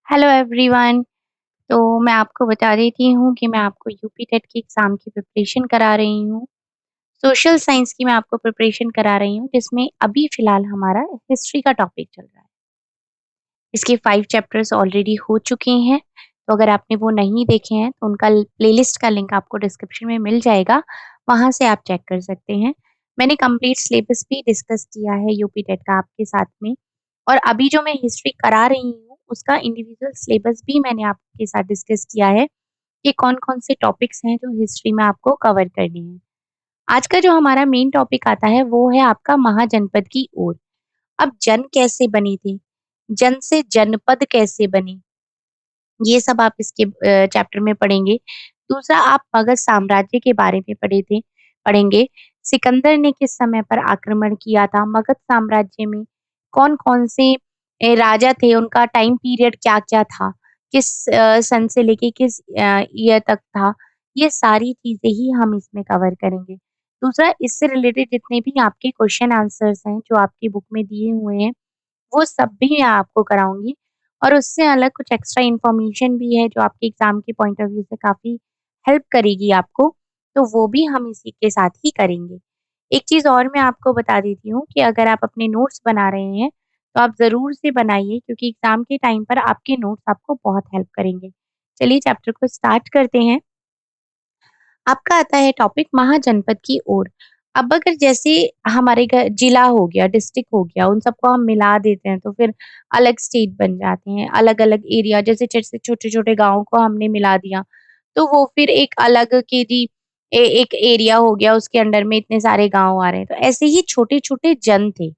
Hello everyone. तो मैं आपको बता देती हूँ कि मैं आपको यूपी टेट की एग्ज़ाम की प्रिपरेशन करा रही हूँ। सोशल साइंस की मैं आपको प्रिपरेशन करा रही हूँ, जिसमें अभी फ़िलहाल हमारा हिस्ट्री का टॉपिक चल रहा है। इसके 5 चैप्टर्स ऑलरेडी हो चुके हैं, तो अगर आपने वो नहीं देखे हैं, तो उनका प्लेलिस्ट का लिंक आपको डिस्क्रिप्शन में मिल जाएगा, वहाँ से आप चेक कर सकते हैं। मैंने कंप्लीट सिलेबस भी डिस्कस किया है यूपी टेट का आपके साथ में और अभी जो मैं हिस्ट्री करा रही हूँ, उसका इंडिविजुअल सिलेबस भी मैंने आपके साथ डिस्कस किया है कि कौन-कौन से टॉपिक्स हैं जो हिस्ट्री में आपको कवर करने हैं। आज का जो हमारा मेन टॉपिक आता है, वो है आपका महाजनपद की ओर। अब जन कैसे बनी थी? जन से जनपद कैसे बनी? ये सब आप इसके चैप्टर में पढ़ेंगे। दूसरा आप मगध साम्राज्य के बारे में पढ़ेंगे। सिकंदर ने किस समय पर आक्रमण किया था? मगध साम्राज्य में कौन-कौन से राजा थे? उनका टाइम पीरियड क्या-क्या था? किस सन से लेके किस ईयर तक था? ये सारी चीज़ें ही हम इसमें कवर करेंगे। दूसरा इससे रिलेटेड जितने भी आपके क्वेश्चन आंसर्स हैं, जो आपकी बुक में दिए हुए हैं, वो सब भी मैं आपको कराऊँगी और उससे अलग कुछ एक्स्ट्रा इन्फॉर्मेशन भी है जो आपके एग्ज़ाम के पॉइंट ऑफ व्यू से काफ़ी हेल्प करेगी आपको, तो वो भी हम इसी के साथ ही करेंगे। एक चीज़ और मैं आपको बता देती हूँ कि अगर आप अपने नोट्स बना रहे हैं, तो आप ज़रूर से बनाइए क्योंकि एग्ज़ाम के टाइम पर आपके नोट्स आपको बहुत हेल्प करेंगे। चलिए चैप्टर को स्टार्ट करते हैं। आपका आता है टॉपिक महाजनपद की ओर। अब अगर जैसे हमारे जिला हो गया, डिस्ट्रिक्ट हो गया, उन सबको हम मिला देते हैं तो फिर अलग स्टेट बन जाते हैं, अलग-अलग एरिया जैसे छोटे-छोटे गाँव को हमने मिला दिया, तो वो फिर एक अलग के जी एक एरिया हो गया, उसके अंडर में इतने सारे गाँव आ रहे हैं। तो ऐसे ही छोटे-छोटे जन थे,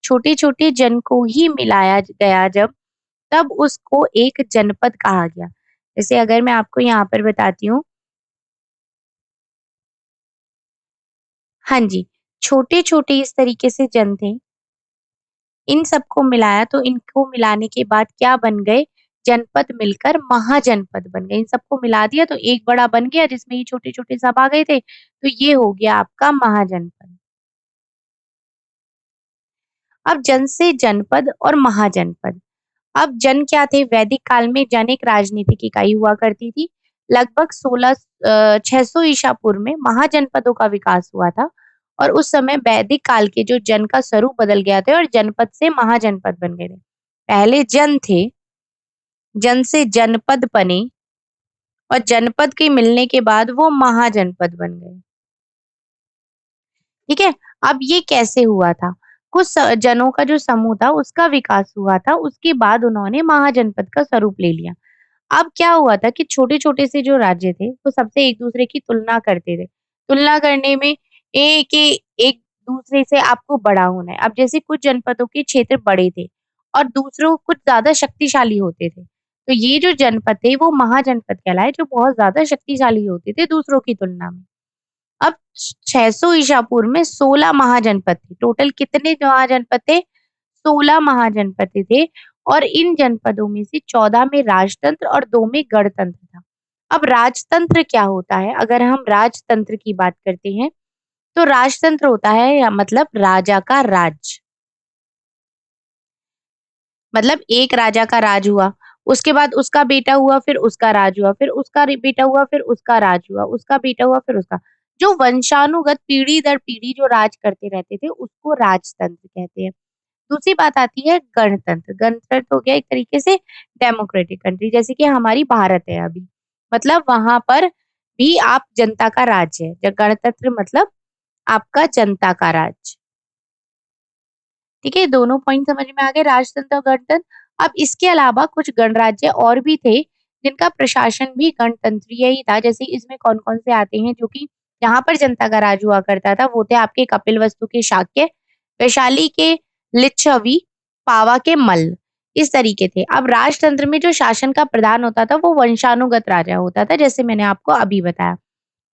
छोटे-छोटे जन को ही मिलाया गया जब, तब उसको एक जनपद कहा गया। जैसे अगर मैं आपको यहाँ पर बताती हूँ, हाँ जी, छोटे-छोटे इस तरीके से जन थे, इन सबको मिलाया तो इनको मिलाने के बाद क्या बन गए, जनपद मिलकर महाजनपद बन गए। इन सबको मिला दिया तो एक बड़ा बन गया जिसमें ये छोटे-छोटे सब आ गए थे, तो ये हो गया आपका महाजनपद। अब जन से जनपद और महाजनपद। अब जन क्या थे? वैदिक काल में जन एक राजनीतिक इकाई हुआ करती थी। लगभग 600 ईसा पूर्व में महाजनपदों का विकास हुआ था और उस समय वैदिक काल के जो जन का स्वरूप बदल गया था और जनपद से महाजनपद बन गए थे। पहले जन थे, जन से जनपद बने और जनपद के मिलने के बाद वो महाजनपद बन गए। ठीक है? अब ये कैसे हुआ था? कुछ जनों का जो समूह था उसका विकास हुआ था, उसके बाद उन्होंने महाजनपद का स्वरूप ले लिया। अब क्या हुआ था कि छोटे-छोटे से जो राज्य थे, वो सबसे एक-दूसरे की तुलना करते थे। तुलना करने में एक दूसरे से आपको बड़ा होना है। अब जैसे कुछ जनपदों के क्षेत्र बड़े थे और दूसरों कुछ ज़्यादा शक्तिशाली होते थे। तो ये जो जनपद थे, वो महाजनपद कहलाए, जो बहुत ज़्यादा शक्तिशाली होते थे दूसरों की तुलना में। अब 600 ईसा पूर्व में 16 महाजनपद थे। टोटल कितने महाजनपद थे? 16 महाजनपद थे और इन जनपदों में से 14 में राजतंत्र और 2 में गणतंत्र था। अब राजतंत्र क्या होता है? अगर हम राजतंत्र की बात करते हैं, तो राजतंत्र होता है या मतलब राजा का राज। मतलब एक राजा का राज हुआ, उसके बाद उसका बेटा हुआ, फिर उसका राज हुआ, फिर उसका बेटा हुआ, फिर उसका राज हुआ, उसका बेटा हुआ, फिर उसका। जो वंशानुगत पीढ़ी दर पीढ़ी जो राज करते रहते थे, उसको राजतंत्र कहते हैं। दूसरी बात आती है गणतंत्र। गणतंत्र हो गया एक तरीके से डेमोक्रेटिक कंट्री जैसे कि हमारी भारत है अभी। मतलब वहाँ पर भी आप जनता का राज है। जब गणतंत्र मतलब आपका जनता का राज। ठीक है? दोनों पॉइंट समझ में आ गए राजतंत्र और गणतंत्र। अब इसके अलावा कुछ गणराज्य और भी थे, जिनका प्रशासन भी गणतंत्रीय ही था। जैसे इसमें कौन-कौन से आते हैं जो कि जहाँ पर जनता का राज हुआ करता था, वो थे आपके कपिलवस्तु के शाक्य, वैशाली के लिच्छवी, पावा के मल्ल, इस तरीके थे। अब राजतंत्र में जो शासन का प्रधान होता था, वो वंशानुगत राजा होता था, जैसे मैंने आपको अभी बताया।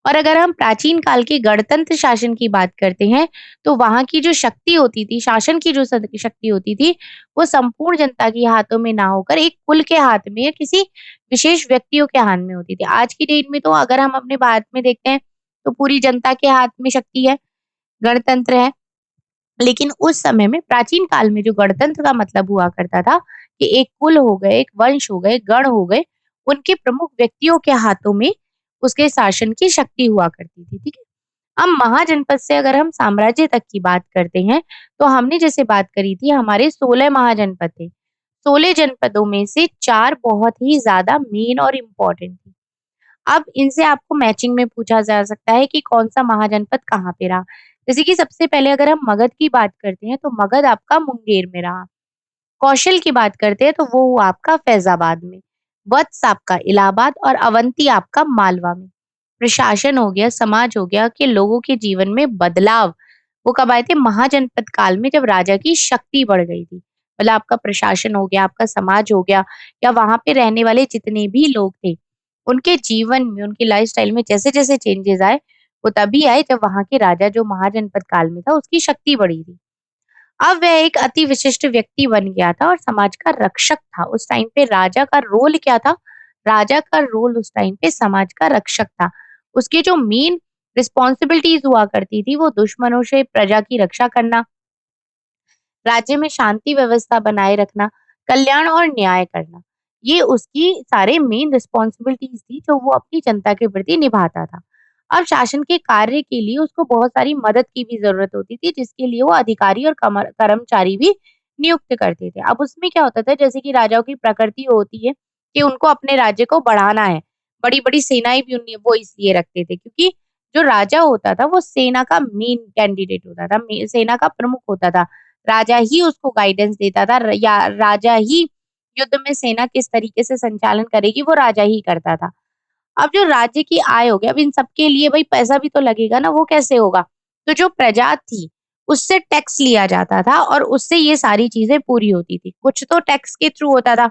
और अगर हम प्राचीन काल के गणतंत्र शासन की बात करते हैं, तो वहाँ की जो शक्ति होती थी, शासन की जो शक्ति होती थी, वो संपूर्ण जनता के हाथों में ना होकर एक कुल के हाथ में या किसी विशेष व्यक्तियों के हाथ में होती थी। आज की डेट में तो अगर हम अपने भारत में देखते हैं, तो पूरी जनता के हाथ में शक्ति है, गणतंत्र है। लेकिन उस समय में प्राचीन काल में जो गणतंत्र का मतलब हुआ करता था कि एक कुल हो गए, एक वंश हो गए, गण हो गए, उनके प्रमुख व्यक्तियों के हाथों में उसके शासन की शक्ति हुआ करती थी, ठीक है? अब महाजनपद से अगर हम साम्राज्य तक की बात करते हैं, तो हमने जैसे बात करी थी हमारे 16 महाजनपद थे। 16 जनपदों में से 4 बहुत ही ज़्यादा मेन और इम्पोर्टेंट थे। अब इनसे आपको मैचिंग में पूछा जा सकता है कि कौन-सा महाजनपद कहाँ पे रहा। जैसे कि सबसे पहले अगर हम मगध की बात करते हैं, तो मगध आपका मुंगेर में रहा। कौशल की बात करते हैं, तो वो हुआ आपका फैज़ाबाद में। वत्स आपका इलाहाबाद और अवंती आपका मालवा में। प्रशासन हो गया, समाज हो गया कि लोगों के जीवन में बदलाव, वो कब आए थे? महाजनपद काल में जब राजा की शक्ति बढ़ गई थी। मतलब आपका प्रशासन हो गया, आपका समाज हो गया या वहाँ पे रहने वाले जितने भी लोग थे, उनके जीवन में, उनकी लाइफ़स्टाइल में जैसे-जैसे चेंजेज़ आए, वो तभी आए जब वहाँ के राजा जो महाजनपद काल में था, उसकी शक्ति बढ़ी थी। अब वह एक अति विशिष्ट व्यक्ति बन गया था और समाज का रक्षक था। उस टाइम पे राजा का रोल क्या था? राजा का रोल उस टाइम पे समाज का रक्षक था। उसकी जो मेन रिस्पॉन्सिबिलिटीज़ हुआ करती थी, वो दुश्मनों से प्रजा की रक्षा करना, राज्य में शांति व्यवस्था बनाए रखना, कल्याण और न्याय करना। ये उसकी सारे मेन रिस्पॉन्सिबिलिटीज़ थी जो वो अपनी जनता के प्रति निभाता था। अब शासन के कार्य के लिए उसको बहुत सारी मदद की भी ज़रूरत होती थी जिसके लिए वो अधिकारी और कमर कर्मचारी भी नियुक्त करते थे। अब उसमें क्या होता था जैसे कि राजाओं की प्रकृति होती है कि उनको अपने राज्य को बढ़ाना है। बड़ी-बड़ी सेनाएँ भी उन्हें वो इसलिए रखते थे क्योंकि जो राजा होता था वो सेना का मेन कैंडिडेट होता था, सेना का प्रमुख होता था। राजा ही उसको गाइडेंस देता था या राजा ही युद्ध में सेना किस तरीके से संचालन करेगी वो राजा ही करता था। अब जो राज्य की आय हो गई, अब इन सब के लिए भाई पैसा भी तो लगेगा ना, वो कैसे होगा? तो जो प्रजा थी, उससे टैक्स लिया जाता था और उससे ये सारी चीज़ें पूरी होती थी। कुछ तो टैक्स के थ्रू होता था।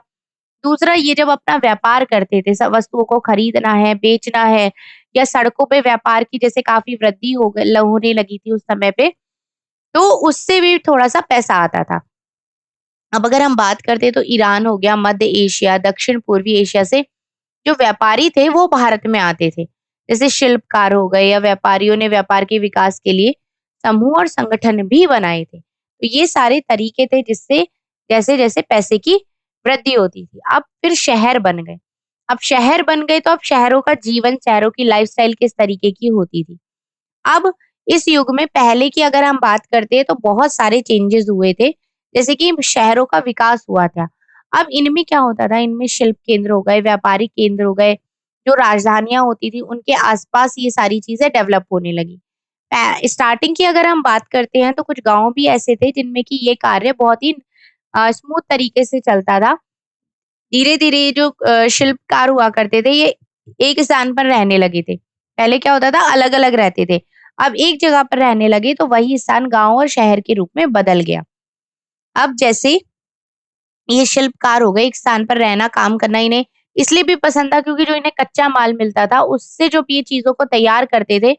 दूसरा ये जब अपना व्यापार करते थे, सब वस्तुओं को खरीदना है, बेचना है या सड़कों पे व्यापार की जैसे काफ़ी वृद्धि होने लगी थी उस समय पे, तो उससे भी थोड़ा-सा पैसा आता था। अब अगर हम बात करते हैं तो ईरान हो गया, मध्य एशिया, दक्षिण पूर्वी एशिया से जो व्यापारी थे वो भारत में आते थे। जैसे शिल्पकार हो गए या व्यापारियों ने व्यापार के विकास के लिए समूह और संगठन भी बनाए थे। तो ये सारे तरीके थे जिससे जैसे-जैसे पैसे की वृद्धि होती थी। अब फिर शहर बन गए। अब शहर बन गए तो अब शहरों का जीवन, शहरों की लाइफ़स्टाइल किस तरीके की होती थी। अब इस युग में पहले की अगर हम बात करते हैं तो बहुत सारे चेंजेस हुए थे। जैसे कि शहरों का विकास हुआ था। अब इनमें क्या होता था, इनमें शिल्प केंद्र हो गए, व्यापारिक केंद्र हो गए, जो राजधानियाँ होती थी उनके आस-पास ये सारी चीज़ें डेवलप होने लगी। स्टार्टिंग की अगर हम बात करते हैं तो कुछ गाँव भी ऐसे थे जिनमें कि ये कार्य बहुत ही स्मूथ तरीके से चलता था। धीरे-धीरे ये जो शिल्पकार हुआ करते थे ये एक स्थान पर रहने लगे थे। पहले क्या होता था अलग-अलग रहते थे। अब एक जगह पर रहने लगे तो वही स्थान गाँव और शहर के रूप में बदल गया। अब जैसे ये शिल्पकार हो गए, एक स्थान पर रहना, काम करना इन्हें इसलिए भी पसंद था क्योंकि जो इन्हें कच्चा माल मिलता था, उससे जो भी ये चीज़ों को तैयार करते थे,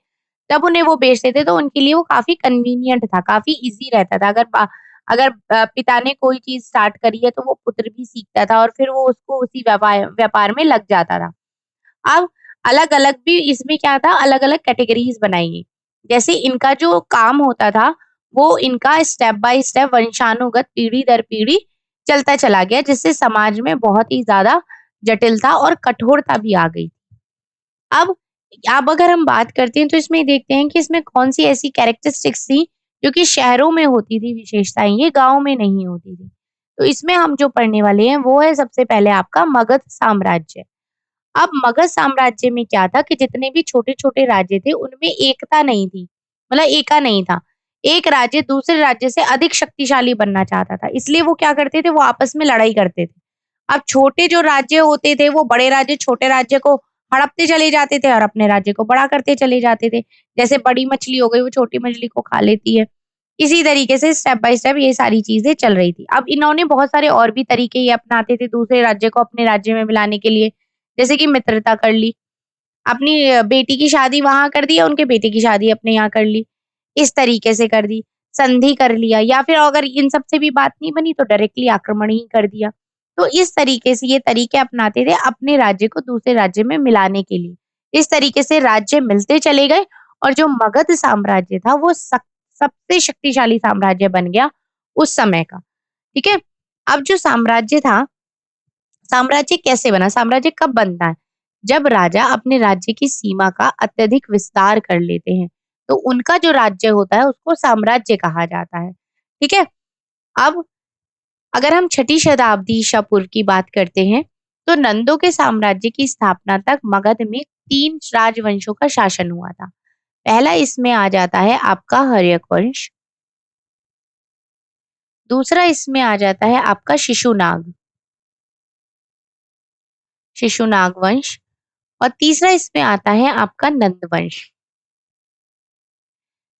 तब उन्हें वो बेचते थे, तो उनके लिए वो काफ़ी कन्वीनिएंट था, काफ़ी ईज़ी रहता था। अगर पिता ने कोई चीज़ स्टार्ट करी है, तो वो पुत्र भी सीखता था और फिर वो उसको उसी व्यापार में लग जाता था। अब अलग-अलग भी इसमें क्या था, अलग-अलग कैटेगरीज़ बनाई गई। जैसे इनका जो काम होता था, वो इनका स्टेप बाय स्टेप वंशानुगत पीढ़ी दर पीढ़ी चलता चला गया, जिससे समाज में बहुत ही ज़्यादा जटिलता और कठोरता भी आ गई। अब अब अगर हम बात करते हैं, तो इसमें देखते हैं कि इसमें कौन-सी ऐसी कैरेक्टरिस्टिक्स थी, जो कि शहरों में होती थी विशेषताएँ, ये गाँव में नहीं होती थी। तो इसमें हम जो पढ़ने वाले हैं, वो है सबसे पहले आपका मगध साम्राज्य। अब मगध साम्राज्य में क्या था कि जितने भी छोटे-छोटे राज्य थे, उनमें एकता नहीं थी, मतलब एका नहीं था। एक राज्य दूसरे राज्य से अधिक शक्तिशाली बनना चाहता था, इसलिए वो क्या करते थे, वो आपस में लड़ाई करते थे। अब छोटे जो राज्य होते थे, वो बड़े राज्य छोटे राज्य को हड़पते चले जाते थे और अपने राज्य को बड़ा करते चले जाते थे। जैसे बड़ी मछली हो गई, वो छोटी मछली को खा लेती है। इसी तरीके से स्टेप बाय स्टेप ये सारी चीज़ें चल रही थी। अब इन्होंने बहुत सारे और भी तरीके ये अपनाते थे दूसरे राज्य को अपने राज्य में मिलाने के लिए। जैसे कि मित्रता कर ली, अपनी बेटी की शादी वहाँ कर दी या उनके बेटे की शादी अपने यहाँ कर ली, इस तरीके से कर दी। संधि कर लिया या फिर अगर इन सब से भी बात नहीं बनी तो डायरेक्टली आक्रमण ही कर दिया। तो इस तरीके से ये तरीके अपनाते थे अपने राज्य को दूसरे राज्य में मिलाने के लिए। इस तरीके से राज्य मिलते चले गए और जो मगध साम्राज्य था वो सबसे शक्तिशाली साम्राज्य बन गया उस समय का। ठीक है? अब जो साम्राज्य था, साम्राज्य कैसे बना? साम्राज्य कब बनता है? जब राजा अपने राज्य की सीमा का अत्यधिक विस्तार कर लेते हैं, तो उनका जो राज्य होता है उसको साम्राज्य कहा जाता है। ठीक है? अब अगर हम छठी शताब्दी ईसा पूर्व की बात करते हैं, तो नंदों के साम्राज्य की स्थापना तक मगध में 3 राजवंशों का शासन हुआ था। पहला इसमें आ जाता है आपका हर्यक वंश, दूसरा इसमें आ जाता है आपका शिशुनाग वंश और तीसरा इसमें आता है आपका नंद वंश।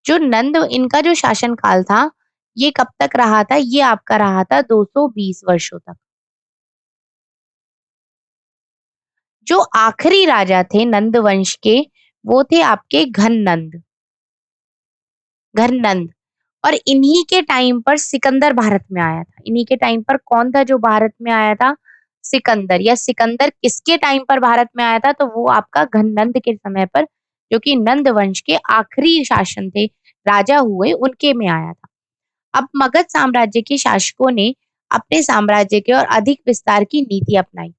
जो नंद इनका जो शासन काल था, ये कब तक रहा था? ये आपका रहा था 220 वर्षों तक। जो आखिरी राजा थे नंद वंश के, वो थे आपके घननंद। और इन्हीं के टाइम पर सिकंदर भारत में आया था। इन्हीं के टाइम पर कौन था जो भारत में आया था? सिकंदर। या सिकंदर किसके टाइम पर भारत में आया था? तो वो आपका घननंद के समय पर, जो कि नंद वंश के आखिरी शासन थे, राजा हुए, उनके में आया था। अब मगध साम्राज्य के शासकों ने अपने साम्राज्य के और अधिक विस्तार की नीति अपनाई।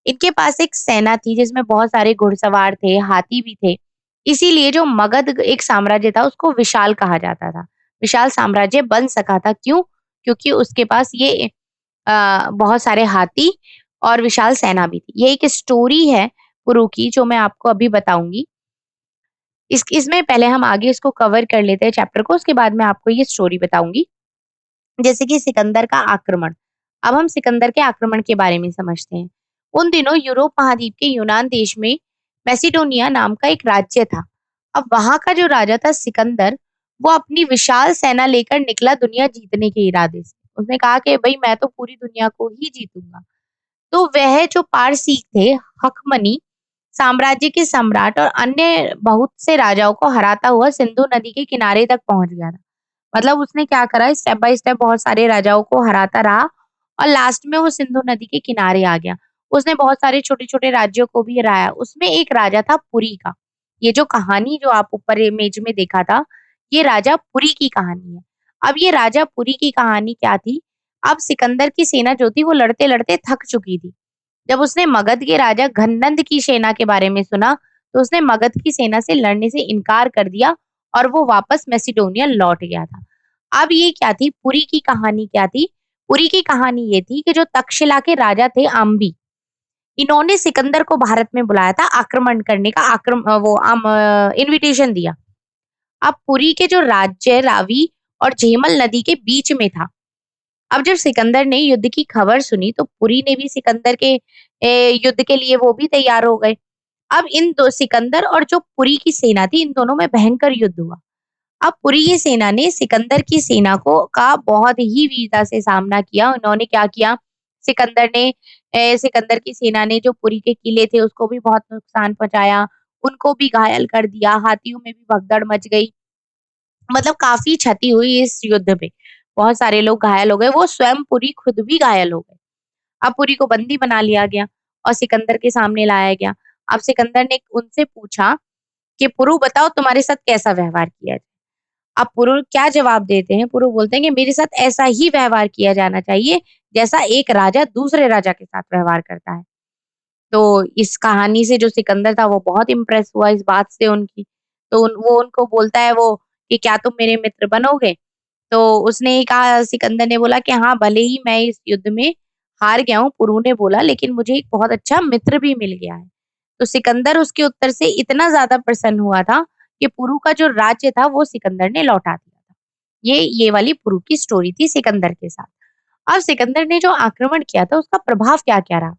इनके पास एक सेना थी जिसमें बहुत सारे घुड़सवार थे, हाथी भी थे। इसीलिए जो मगध एक साम्राज्य था उसको विशाल कहा जाता था। विशाल साम्राज्य बन सका था, क्यों? क्योंकि उसके पास ये बहुत सारे हाथी और विशाल सेना भी थी। ये एक स्टोरी है पुरु की जो मैं आपको अभी बताऊंगी। इसमें पहले हम आगे इसको कवर कर लेते हैं चैप्टर को, उसके बाद मैं आपको ये स्टोरी बताऊंगी। जैसे कि सिकंदर का आक्रमण। अब हम सिकंदर के आक्रमण के बारे में समझते हैं। उन दिनों यूरोप महाद्वीप के यूनान देश में मैसिडोनिया नाम का एक राज्य था। अब वहां का जो राजा था सिकंदर, वो अपनी विशाल सेना लेकर निकला दुनिया जीतने के इरादे से। उसने कहा कि भाई मैं तो पूरी दुनिया को ही जीतूंगा। तो वह जो पारसीक थे, हकमनी साम्राज्य के सम्राट और अन्य बहुत से राजाओं को हराता हुआ सिंधु नदी के किनारे तक पहुंच गया था। मतलब उसने क्या करा, स्टेप बाय स्टेप बहुत सारे राजाओं को हराता रहा और लास्ट में वो सिंधु नदी के किनारे आ गया। उसने बहुत सारे छोटे-छोटे राज्यों को भी हराया। उसमें एक राजा था पुरी का। ये जो कहानी जो आप ऊपर इमेज में देखा था, ये राजा पुरी की कहानी है। अब ये राजा पुरी की कहानी क्या थी? अब सिकंदर की सेना जो थी वो लड़ते-लड़ते थक चुकी थी। जब उसने मगध के राजा घननंद की सेना के बारे में सुना, तो उसने मगध की सेना से लड़ने से इनकार कर दिया और वो वापस मैसिडोनिया लौट गया था। अब ये क्या थी? पुरी की कहानी क्या थी? पुरी की कहानी ये थी कि जो तक्षशिला के राजा थे आम्बी, इन्होंने सिकंदर को भारत में बुलाया था आक्रमण करने का, इनविटेशन दिया। अब पुरी के जो राज्य रावी और झेमल नदी के बीच में था। अब जब सिकंदर ने युद्ध की खबर सुनी तो पुरी ने भी सिकंदर के युद्ध के लिए वो भी तैयार हो गए। अब इन दो सिकंदर और जो पुरी की सेना थी, इन दोनों में भयंकर युद्ध हुआ। अब पुरी की सेना ने सिकंदर की सेना को का बहुत ही वीरता से सामना किया। उन्होंने क्या किया, सिकंदर की सेना ने जो पुरी के किले थे उसको भी बहुत नुकसान पहुंचाया, उनको भी घायल कर दिया, हाथियों में भी भगदड़ मच गई। मतलब काफ़ी क्षति हुई इस युद्ध में। बहुत सारे लोग घायल हो गए, वो स्वयं पुरी खुद भी घायल हो गए। अब पुरी को बंदी बना लिया गया और सिकंदर के सामने लाया गया। अब सिकंदर ने उनसे पूछा कि पुरु बताओ तुम्हारे साथ कैसा व्यवहार किया जाए? अब पुरु क्या जवाब देते हैं? पुरु बोलते हैं कि मेरे साथ ऐसा ही व्यवहार किया जाना चाहिए जैसा एक राजा दूसरे राजा के साथ व्यवहार करता है। तो इस कहानी से जो सिकंदर था वो बहुत इम्प्रेस हुआ इस बात से उनकी। तो वो उनको बोलता है वो कि क्या तुम मेरे मित्र बनोगे? तो उसने कहा, सिकंदर ने बोला कि हाँ, भले ही मैं इस युद्ध में हार गया हूँ, पुरु ने बोला, लेकिन मुझे एक बहुत अच्छा मित्र भी मिल गया है। तो सिकंदर उसके उत्तर से इतना ज़्यादा प्रसन्न हुआ था कि पुरु का जो राज्य था वो सिकंदर ने लौटा दिया था। ये वाली पुरु की स्टोरी थी सिकंदर के साथ। अब सिकंदर ने जो आक्रमण किया था उसका प्रभाव क्या-क्या रहा?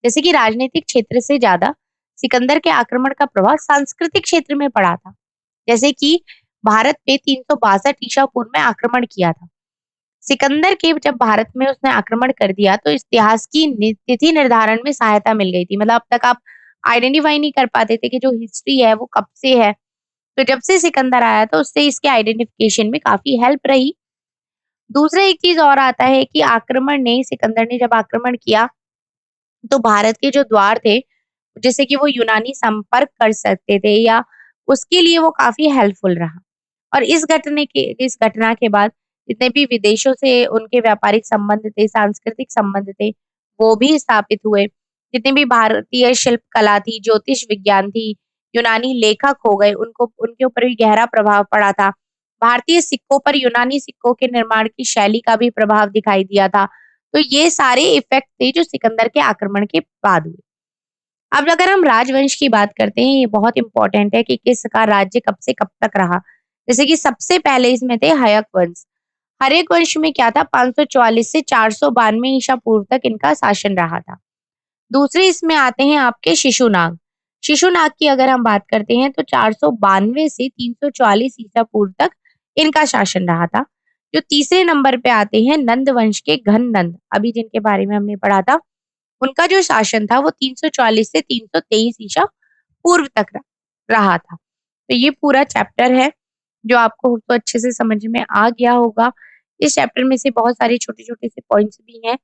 जैसे कि राजनीतिक क्षेत्र से ज़्यादा सिकंदर के आक्रमण का प्रभाव सांस्कृतिक क्षेत्र में पड़ा था। जैसे कि भारत पे 362 ईसा पूर्व में आक्रमण किया था। सिकंदर के जब भारत में उसने आक्रमण कर दिया तो इतिहास की तिथि निर्धारण में सहायता मिल गई थी। मतलब अब तक आप आइडेंटिफाई नहीं कर पाते थे कि जो हिस्ट्री है वो कब से है। तो जब से सिकंदर आया तो उससे इसके आइडेंटिफिकेशन में काफ़ी हेल्प रही। दूसरा एक चीज़ और आता है कि सिकंदर ने जब आक्रमण किया तो भारत के जो द्वार थे, जैसे कि वो यूनानी संपर्क कर सकते थे या उसके लिए वो काफ़ी हेल्पफुल रहा। और इस घटना के बाद जितने भी विदेशों से उनके व्यापारिक संबंध थे, सांस्कृतिक संबंध थे, वो भी स्थापित हुए। जितनी भी भारतीय शिल्प कला थी, ज्योतिष विज्ञान थी, यूनानी लेखक हो गए, उनको उनके ऊपर भी गहरा प्रभाव पड़ा था। भारतीय सिक्कों पर यूनानी सिक्कों के निर्माण की शैली का भी प्रभाव दिखाई दिया था। तो ये सारे इफ़ेक्ट थे जो सिकंदर के आक्रमण के बाद हुए। अब अगर हम राजवंश की बात करते हैं, ये बहुत इम्पोर्टेंट है कि किसका राज्य कब से कब तक रहा। जैसे कि सबसे पहले इसमें थे हयक वंश। हर्यक वंश में क्या था, 544 से 492 ईसा पूर्व तक इनका शासन रहा था। दूसरे इसमें आते हैं आपके शिशुनाग। शिशुनाग की अगर हम बात करते हैं तो 492 से 344 ईसा पूर्व तक इनका शासन रहा था। जो तीसरे नंबर पे आते हैं नंद वंश के घन नंद, अभी जिनके बारे में हमने पढ़ा था, उनका जो शासन था वो 340 से 323 ईसा पूर्व तक रहा था। तो ये पूरा चैप्टर है जो आपको तो अच्छे से समझ में आ गया होगा। इस चैप्टर में से बहुत सारे छोटे-छोटे से पॉइंट्स भी हैं।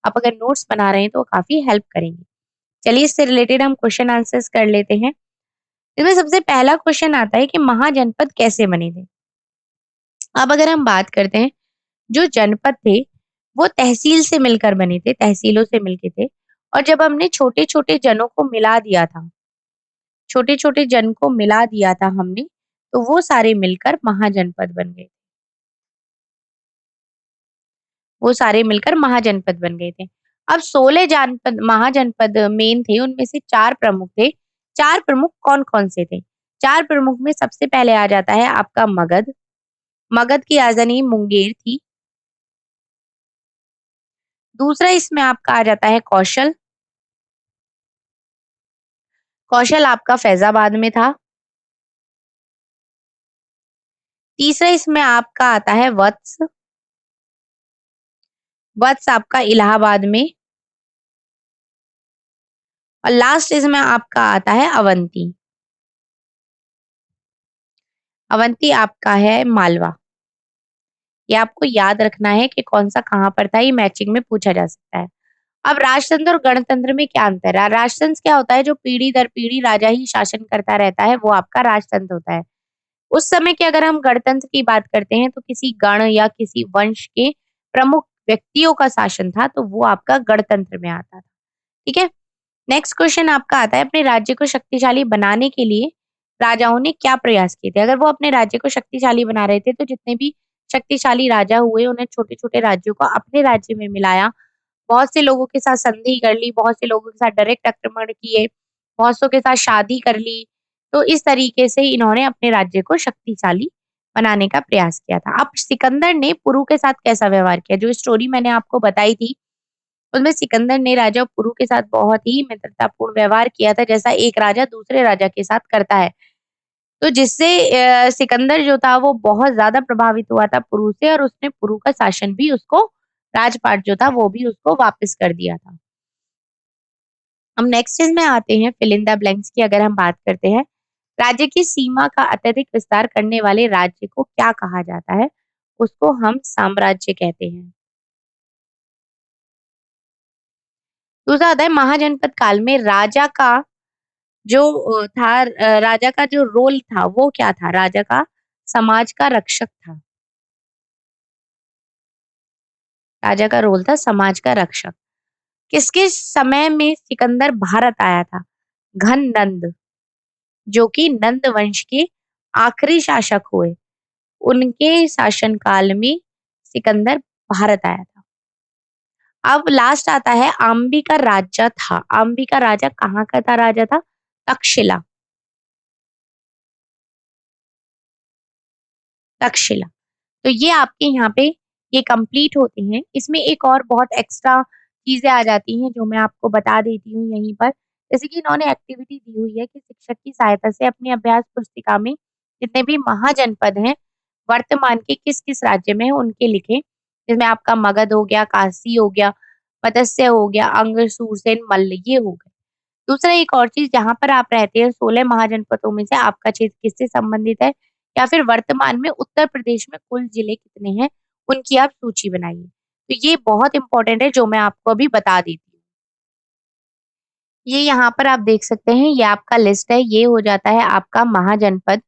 आप अगर नोट्स बना रहे हैं तो काफ़ी हेल्प करेंगे। चलिए इससे रिलेटेड हम क्वेश्चन आंसर्स कर लेते हैं। इसमें सबसे पहला क्वेश्चन आता है कि महाजनपद कैसे बने थे? अब अगर हम बात करते हैं, जो जनपद थे वो तहसील से मिलकर बने थे, तहसीलों से मिलके थे। और जब हमने छोटे-छोटे जनों को मिला दिया था, छोटे-छोटे जन को मिला दिया था हमने, तो वो सारे मिलकर महाजनपद बन गए। वो सारे मिलकर महाजनपद बन गए थे। अब 16 जानपद महाजनपद मेन थे, उनमें से 4 प्रमुख थे। 4 प्रमुख कौन-कौन से थे? 4 प्रमुख में सबसे पहले आ जाता है आपका मगध। मगध की राजधानी मुंगेर थी। दूसरा इसमें आपका आ जाता है कौशल। कौशल आपका फैज़ाबाद में था। तीसरा इसमें आपका आता है वत्स। वत्स आपका इलाहाबाद में। और लास्ट इसमें आपका आता है अवंती। अवंती आपका है मालवा। ये आपको याद रखना है कि कौन-सा कहाँ पर था, ये मैचिंग में पूछा जा सकता है। अब राजतंत्र और गणतंत्र में क्या अंतर है? राजतंत्र क्या होता है, जो पीढ़ी दर पीढ़ी राजा ही शासन करता रहता है, वो आपका राजतंत्र होता है। उस समय की अगर हम गणतंत्र की बात करते हैं, तो किसी गण या किसी वंश के प्रमुख व्यक्तियों का शासन था, तो वो आपका गणतंत्र में आता था। ठीक है? नेक्स्ट क्वेश्चन आपका आता है, अपने राज्य को शक्तिशाली बनाने के लिए राजाओं ने क्या प्रयास किए थे? अगर वो अपने राज्य को शक्तिशाली बना रहे थे, तो जितने भी शक्तिशाली राजा हुए, उन्हें छोटे-छोटे राज्यों को अपने राज्य में मिलाया। बहुत से लोगों के साथ संधि कर ली, बहुत से लोगों के साथ डायरेक्ट आक्रमण किए, बहुत सौ के साथ शादी कर ली। तो इस तरीके से इन्होंने अपने राज्य को शक्तिशाली बनाने का प्रयास किया था। अब सिकंदर ने पुरु के साथ कैसा व्यवहार किया? जो स्टोरी मैंने आपको बताई थी, उसमें सिकंदर ने राजा पुरु के साथ बहुत ही मित्रतापूर्ण व्यवहार किया था, जैसा एक राजा दूसरे राजा के साथ करता है। तो जिससे सिकंदर जो था वो बहुत ज़्यादा प्रभावित हुआ था पुरु से, और उसने पुरु का शासन भी उसको, राजपाट जो था वो भी उसको वापस कर दिया था। हम नेक्स्ट चीज़ में आते हैं, फिल इन द ब्लैंक्स की अगर हम बात करते हैं। राज्य की सीमा का अत्यधिक विस्तार करने वाले राज्य को क्या कहा जाता है? उसको हम साम्राज्य कहते हैं। दूसरा आता है महाजनपद काल में राजा का जो राजा का जो रोल था वो क्या था? राजा का समाज का रक्षक था। राजा का रोल था समाज का रक्षक। किसके समय में सिकंदर भारत आया था? घन नंद, जो कि नंद वंश के आखिरी शासक हुए। उनके शासनकाल में सिकंदर भारत आया था। अब लास्ट आता है आम्बी का राजा था। आम्बी का राजा कहाँ का था राजा था? तक्षशिला। तक्षशिला। तो ये आपके यहाँ पे ये कंप्लीट होते हैं। इसमें एक और बहुत एक्स्ट्रा चीज़ें आ जाती हैं जो मैं आपको बता देती हूँ यहीं पर। जैसे कि इन्होंने एक्टिविटी दी हुई है कि शिक्षक की सहायता से अपनी अभ्यास पुस्तिका में जितने भी महाजनपद हैं, वर्तमान के किस-किस राज्य में हैं उनके लिखें। जिसमें आपका मगध हो गया, काशी हो गया, मत्स्य हो गया, अंग, सूरसेन, मल्ल ये हो गए। दूसरा एक और चीज़, जहाँ पर आप रहते हैं 16 महाजनपदों में से आपका क्षेत्र किससे संबंधित है? या फिर वर्तमान में उत्तर प्रदेश में कुल जिले कितने हैं? उनकी आप सूची बनाइए। तो ये बहुत इम्पोर्टेंट है जो मैं आपको अभी बता देती हूँ। ये यहाँ पर आप देख सकते हैं, ये आपका लिस्ट है, ये हो जाता है आपका महाजनपद।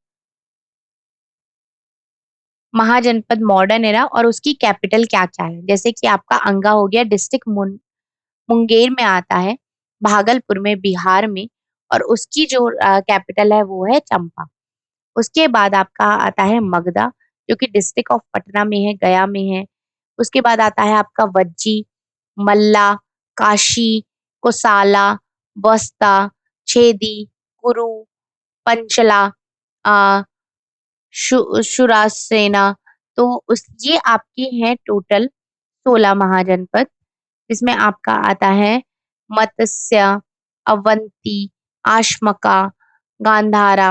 महाजनपद मॉडर्न एरा और उसकी कैपिटल क्या-क्या है। जैसे कि आपका अंगा हो गया डिस्ट्रिक्ट मुंगेर में आता है, भागलपुर में, बिहार में और उसकी जो कैपिटल है वो है चंपा। उसके बाद आपका आता है मगधा, जो कि डिस्ट्रिक्ट ऑफ पटना में है, गया में है। उसके बाद आता है आपका वज्जी, मल्ला, काशी, कोसाला, बस्ता, छेदी, कुरु, पंचला, अ, शुरासेना। तो उस ये आपके हैं टोटल 16 महाजनपद, जिसमें आपका आता है मत्स्य, अवंती, आशमका, गांधारा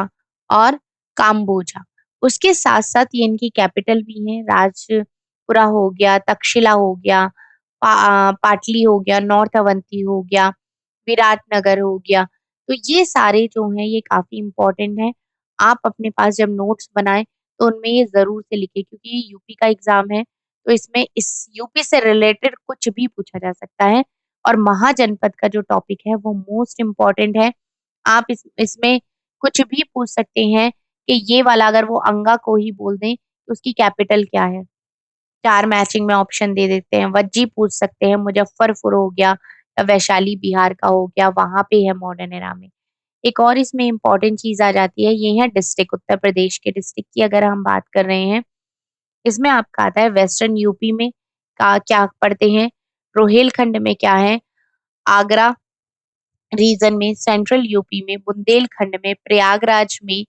और काम्बोजा। उसके साथ-साथ ये इनकी कैपिटल भी है, राजपुरा हो गया, तक्षशिला हो गया, पाटली हो गया, नॉर्थ अवंती हो गया, विराटनगर हो गया। तो ये सारे जो हैं ये काफ़ी इम्पोर्टेंट हैं। आप अपने पास जब नोट्स बनाएँ तो उनमें ये ज़रूर से लिखें, क्योंकि ये यूपी का एग्ज़ाम है, तो इसमें इस यूपी से रिलेटेड कुछ भी पूछा जा सकता है और महाजनपद का जो टॉपिक है वो मोस्ट इम्पोर्टेंट है। आप इसमें कुछ भी पूछ सकते हैं कि ये वाला अगर वो अंगा को ही बोल दें, तो उसकी कैपिटल क्या है? 4 मैचिंग में ऑप्शन दे देते हैं। वज्जी पूछ सकते हैं, मुज़फ्फरपुर हो गया या वैशाली बिहार का हो गया, वहाँ पे है मॉडर्न एरा में। एक और इसमें इम्पोर्टेंट चीज़ आ जाती है, ये है डिस्ट्रिक्ट, उत्तर प्रदेश के डिस्ट्रिक्ट की अगर हम बात कर रहे हैं। इसमें आपका आता है वेस्टर्न यूपी में का क्या पढ़ते हैं, रोहेलखंड में क्या है, आगरा रीजन में, सेंट्रल यूपी में, बुंदेलखंड में, प्रयागराज में,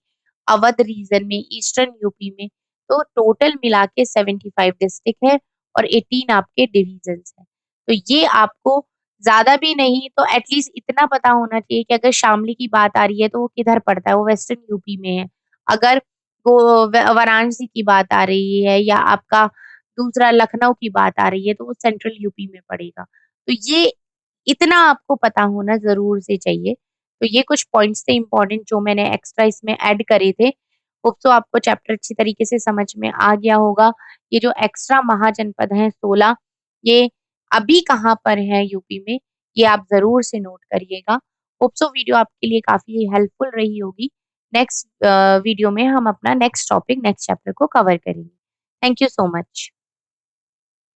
अवध रीजन में, ईस्टर्न यूपी में। तो टोटल मिला के 75 डिस्ट्रिक्ट है और 18 आपके डिविजन्स हैं। तो ये आपको ज़्यादा भी नहीं तो एटलीस्ट इतना पता होना चाहिए कि अगर शामली की बात आ रही है तो वो किधर पड़ता है, वो वेस्टर्न यूपी में है। अगर वो वाराणसी की बात आ रही है या आपका दूसरा लखनऊ की बात आ रही है तो वो सेंट्रल यूपी में पड़ेगा। तो ये इतना आपको पता होना ज़रूर से चाहिए। तो ये कुछ पॉइंट्स थे इम्पोर्टेंट जो मैंने एक्स्ट्रा इसमें ऐड करे थे। होप सो आपको चैप्टर अच्छी तरीके से समझ में आ गया होगा। ये जो एक्स्ट्रा महाजनपद हैं 16 ये अभी कहाँ पर है यूपी में, ये आप ज़रूर से नोट करिएगा। होप सो वीडियो आपके लिए काफ़ी हेल्पफुल रही होगी। नेक्स्ट वीडियो में हम अपना नेक्स्ट टॉपिक, नेक्स्ट चैप्टर को कवर करेंगे। Thank you so much.